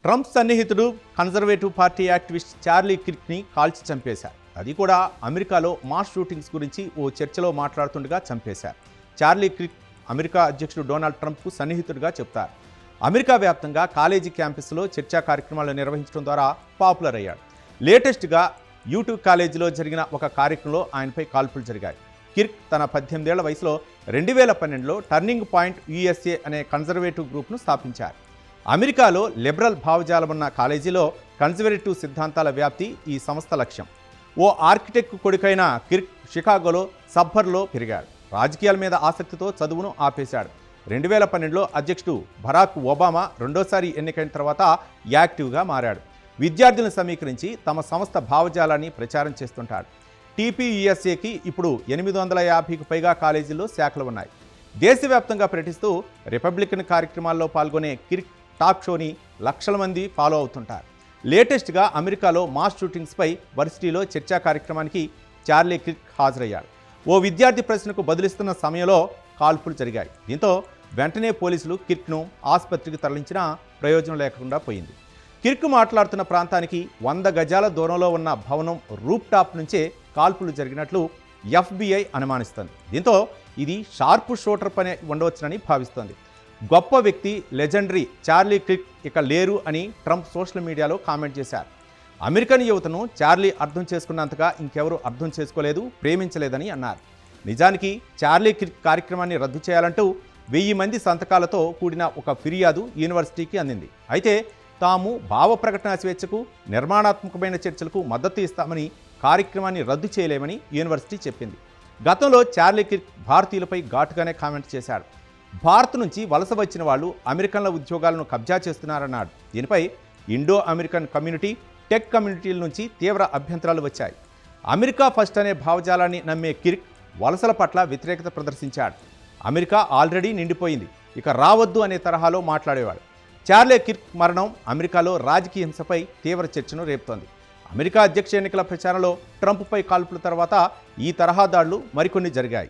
Trump సన్నిహితుడు conservative party activist Charlie కిర్క్ని కాల్చి చంపేశారు. అది కూడా అమెరికాలో మాస్ షూటింగ్స్ గురించి ఓ చర్చలో మాట్లాడుతుండగా చంపేశారు. చార్లీ కిర్క్ అమెరికా అధ్యక్షుడు డొనాల్డ్ ట్రంప్కు సన్నిహితుడిగా చెప్తారు. అమెరికా వ్యాప్తంగా కాలేజీ క్యాంపస్లో చర్చా కార్యక్రమాలు నిర్వహించడం ద్వారా పాపులర్ అయ్యాడు. లేటెస్ట్గా యూట్యూబ్ కాలేజీలో జరిగిన ఒక కార్యక్రమంలో ఆయనపై కాల్పులు జరిగాయి. కిర్క్ తన 18 ఏళ్ల వయసులో 2012లో టర్నింగ్ పాయింట్ యూఎస్ఏ అనే కన్జర్వేటివ్ గ్రూప్ను స్థాపించారు. అమెరికాలో లిబరల్ భావజాలం ఉన్న కాలేజీలో కన్జర్వేటివ్ సిద్ధాంతాల వ్యాప్తి ఈ సంస్థ లక్ష్యం. ఓ ఆర్కిటెక్ట్ కొడుకైన కిర్క్ షికాగోలో సబ్బర్లో పెరిగాడు. రాజకీయాల మీద ఆసక్తితో చదువును ఆపేశాడు. 2012లో అధ్యక్షుడు బరాక్ ఒబామా రెండోసారి ఎన్నికైన తర్వాత యాక్టివ్గా మారాడు. విద్యార్థులను సమీకరించి తమ సంస్థ భావజాలాన్ని ప్రచారం చేస్తుంటాడు. టీపీయూఎస్ఏకి ఇప్పుడు 850కు పైగా కాలేజీల్లో శాఖలు ఉన్నాయి. దేశవ్యాప్తంగా పర్యటిస్తూ రిపబ్లికన్ కార్యక్రమాల్లో పాల్గొనే కిర్క్ టాక్ షోని లక్షల మంది ఫాలో అవుతుంటారు. లేటెస్ట్గా అమెరికాలో మాస్ షూటింగ్స్పై వర్సిటీలో చర్చా కార్యక్రమానికి చార్లీ కిర్క్ హాజరయ్యాడు. ఓ విద్యార్థి ప్రశ్నకు బదులిస్తున్న సమయంలో కాల్పులు జరిగాయి. దీంతో వెంటనే పోలీసులు కిర్క్ను ఆసుపత్రికి తరలించినా ప్రయోజనం లేకుండా పోయింది. కిర్క్ మాట్లాడుతున్న ప్రాంతానికి 100 గజాల దూరంలో ఉన్న భవనం రూప్ టాప్ నుంచే కాల్పులు జరిగినట్లు FBI అనుమానిస్తోంది. దీంతో ఇది షార్ప్ షూటర్ పని ఉండవచ్చునని భావిస్తోంది. గొప్ప వ్యక్తి లెజెండరీ చార్లీ కిర్క్ ఇక లేరు అని ట్రంప్ సోషల్ మీడియాలో కామెంట్ చేశారు. అమెరికన్ యువతను చార్లీ అర్థం చేసుకున్నంతగా ఇంకెవరూ అర్థం చేసుకోలేదు, ప్రేమించలేదని అన్నారు. నిజానికి చార్లీ కిర్క్ కార్యక్రమాన్ని రద్దు చేయాలంటూ 1000 మంది సంతకాలతో కూడిన ఒక ఫిర్యాదు యూనివర్సిటీకి అందింది. అయితే తాము భావ ప్రకటన స్వేచ్ఛకు, నిర్మాణాత్మకమైన చర్చలకు మద్దతు ఇస్తామని కార్యక్రమాన్ని రద్దు చేయలేమని యూనివర్సిటీ చెప్పింది. గతంలో చార్లీ కిర్క్ భారతీయులపై ఘాటుగానే కామెంట్ చేశాడు. భారత్ నుంచి వలస వచ్చిన వాళ్ళు అమెరికన్ల ఉద్యోగాలను కబ్జా చేస్తున్నారన్నాడు. దీనిపై ఇండో అమెరికన్ కమ్యూనిటీ, టెక్ కమ్యూనిటీల నుంచి తీవ్ర అభ్యంతరాలు వచ్చాయి. అమెరికా ఫస్ట్ అనే భావజాలాన్ని నమ్మే కిర్క్ వలసల పట్ల వ్యతిరేకత ప్రదర్శించాడు. అమెరికా ఆల్రెడీ నిండిపోయింది, ఇక రావద్దు అనే తరహాలో మాట్లాడేవాడు. చార్లీ కిర్క్ మరణం అమెరికాలో రాజకీయ హింసపై తీవ్ర చర్చను రేపుతోంది. అమెరికా అధ్యక్ష ఎన్నికల ప్రచారంలో ట్రంప్పై కాల్పుల తర్వాత ఈ తరహా దాడులు మరికొన్ని జరిగాయి.